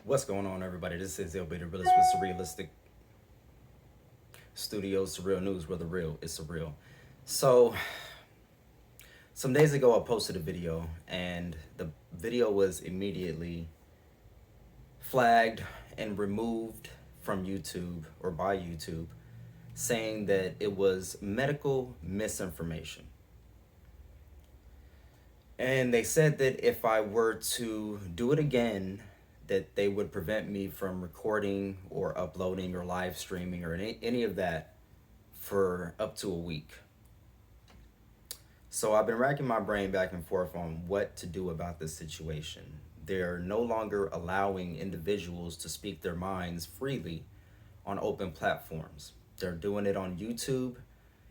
What's going on, everybody? This is LB the Realist with Surrealistic Studios, Surreal News, where the real is surreal. So, some days ago, I posted a video, and the video was immediately flagged and removed from YouTube or by YouTube, saying that it was medical misinformation. And they said that if I were to do it again, that they would prevent me from recording or uploading or live streaming or any of that for up to a week. So I've been racking my brain back and forth on what to do about this situation. They're no longer allowing individuals to speak their minds freely on open platforms. They're doing it on YouTube,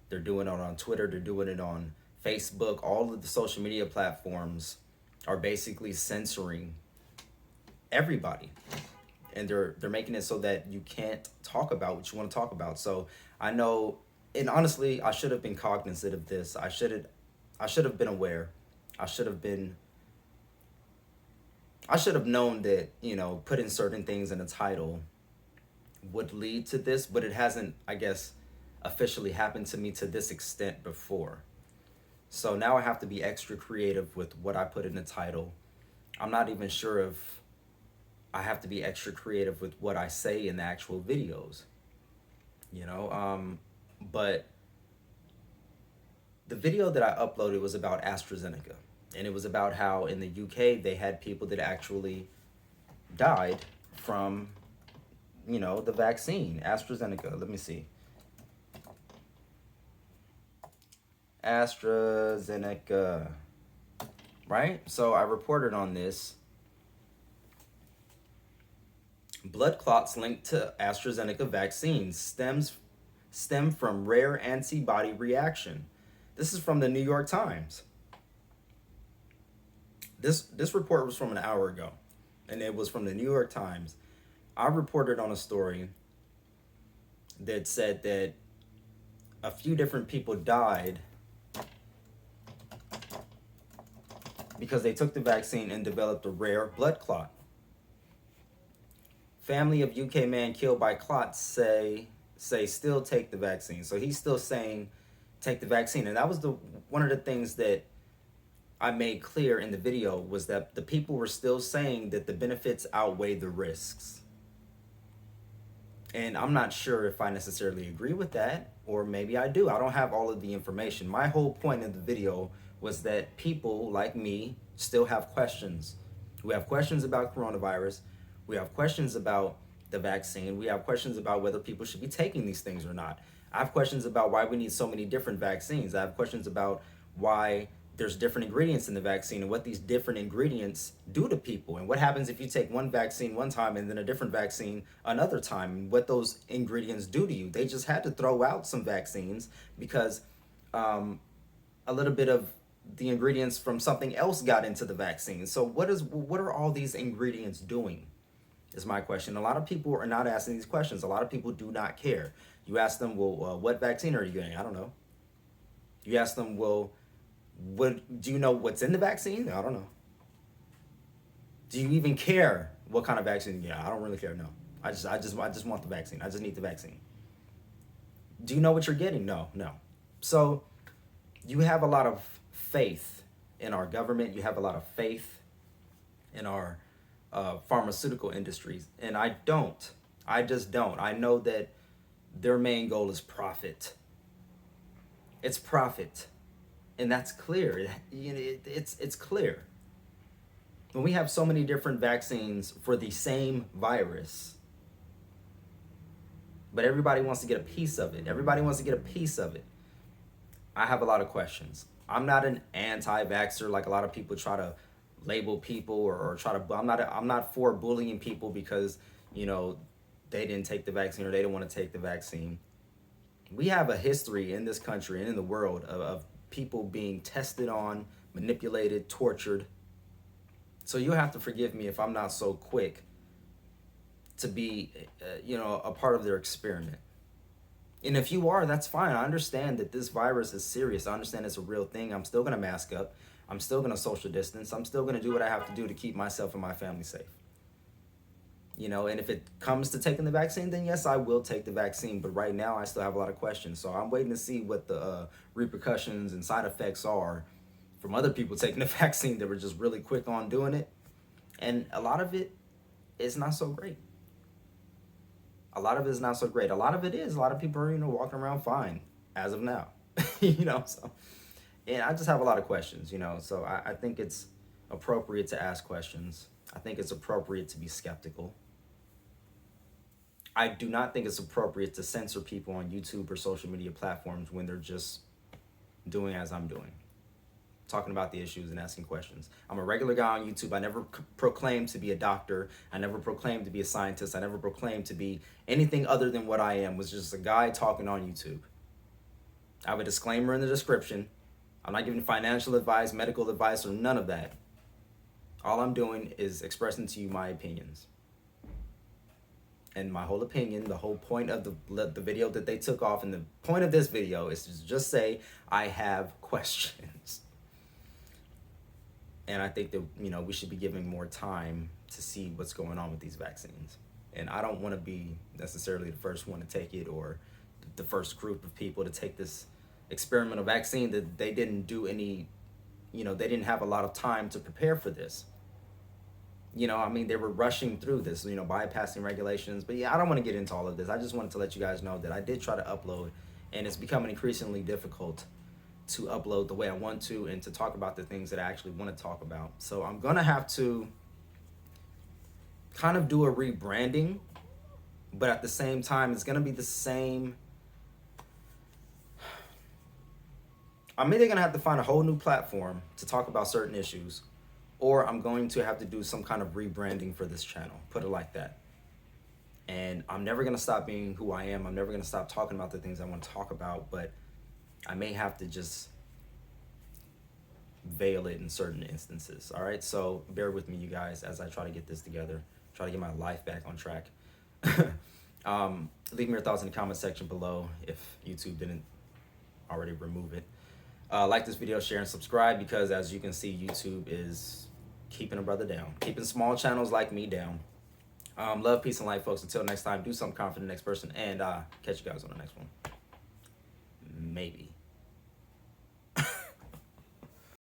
they're doing it on Twitter, they're doing it on Facebook. All of the social media platforms are basically censoring everybody, and they're making it so that you can't talk about what you want to talk about. So I know, and honestly, I should have been cognizant of this. I should have been aware. I should have known that, putting certain things in a title would lead to this, but it hasn't, I guess, officially happened to me to this extent before. So now I have to be extra creative with what I put in the title. I'm not even sure if I have to be extra creative with what I say in the actual videos, but the video that I uploaded was about AstraZeneca, and it was about how in the UK they had people that actually died from, the vaccine, AstraZeneca. Let me see. AstraZeneca, right? So I reported on this. Blood clots linked to AstraZeneca vaccine stem from rare antibody reaction. This is from the New York Times. This report was from an hour ago, and it was from the New York Times. I reported on a story that said that a few different people died because they took the vaccine and developed a rare blood clot. Family of UK man killed by clots say still take the vaccine. So he's still saying take the vaccine. And that was one of the things that I made clear in the video, was that the people were still saying that the benefits outweigh the risks. And I'm not sure if I necessarily agree with that, or maybe I do. I don't have all of the information. My whole point in the video was that people like me still have questions. We have questions about coronavirus. We have questions about the vaccine. We have questions about whether people should be taking these things or not. I have questions about why we need so many different vaccines. I have questions about why there's different ingredients in the vaccine and what these different ingredients do to people, and what happens if you take one vaccine one time and then a different vaccine another time, and what those ingredients do to you. They just had to throw out some vaccines because a little bit of the ingredients from something else got into the vaccine. So what are all these ingredients doing, is my question. A lot of people are not asking these questions. A lot of people do not care. You ask them, well, what vaccine are you getting? I don't know. You ask them, well, do you know what's in the vaccine? I don't know. Do you even care what kind of vaccine? Yeah, I don't really care. No, I just want the vaccine. I just need the vaccine. Do you know what you're getting? No. So you have a lot of faith in our government. You have a lot of faith in our pharmaceutical industries, and I don't. I just don't. I know that their main goal is profit. It's profit. And that's clear. It's clear. When we have so many different vaccines for the same virus, but everybody wants to get a piece of it. I have a lot of questions. I'm not an anti-vaxxer like a lot of people try to label people or try to. I'm not for bullying people because they didn't take the vaccine or they don't want to take the vaccine. We have a history in this country and in the world of people being tested on, manipulated, tortured. So you'll have to forgive me if I'm not so quick to be, a part of their experiment. And if you are, that's fine. I understand that this virus is serious. I understand it's a real thing. I'm still going to mask up. I'm still going to social distance. I'm still going to do what I have to do to keep myself and my family safe. You know, and if it comes to taking the vaccine, then yes, I will take the vaccine. But right now, I still have a lot of questions. So I'm waiting to see what the repercussions and side effects are from other people taking the vaccine that were just really quick on doing it. And a lot of it is not so great. A lot of it is not so great. A lot of it is. A lot of people are, walking around fine as of now. So, and I just have a lot of questions, So I think it's appropriate to ask questions. I think it's appropriate to be skeptical. I do not think it's appropriate to censor people on YouTube or social media platforms when they're just doing as I'm doing, talking about the issues and asking questions. I'm a regular guy on YouTube. I never proclaimed to be a doctor. I never proclaimed to be a scientist. I never proclaimed to be anything other than what I am, was just a guy talking on YouTube. I have a disclaimer in the description. I'm not giving financial advice, medical advice, or none of that. All I'm doing is expressing to you my opinions. And my whole opinion, the whole point of the video that they took off, and the point of this video is to just say, I have questions. And I think that, we should be giving more time to see what's going on with these vaccines. And I don't want to be necessarily the first one to take it, or the first group of people to take this experimental vaccine that they didn't do any, they didn't have a lot of time to prepare for this. They were rushing through this, bypassing regulations. But yeah, I don't want to get into all of this. I just wanted to let you guys know that I did try to upload, and it's becoming increasingly difficult to upload the way I want to and to talk about the things that I actually want to talk about. So I'm going to have to kind of do a rebranding, but at the same time, it's going to be the same. I'm either going to have to find a whole new platform to talk about certain issues, or I'm going to have to do some kind of rebranding for this channel, put it like that. And I'm never going to stop being who I am. I'm never going to stop talking about the things I want to talk about, but I may have to just veil it in certain instances. All right, so bear with me, you guys, as I try to get this together, try to get my life back on track. Leave me your thoughts in the comment section below if YouTube didn't already remove it. Like this video, share, and subscribe, because as you can see, YouTube is keeping a brother down, keeping small channels like me down. Love, peace, and light, folks. Until next time, do something confident, next person, and catch you guys on the next one. Maybe.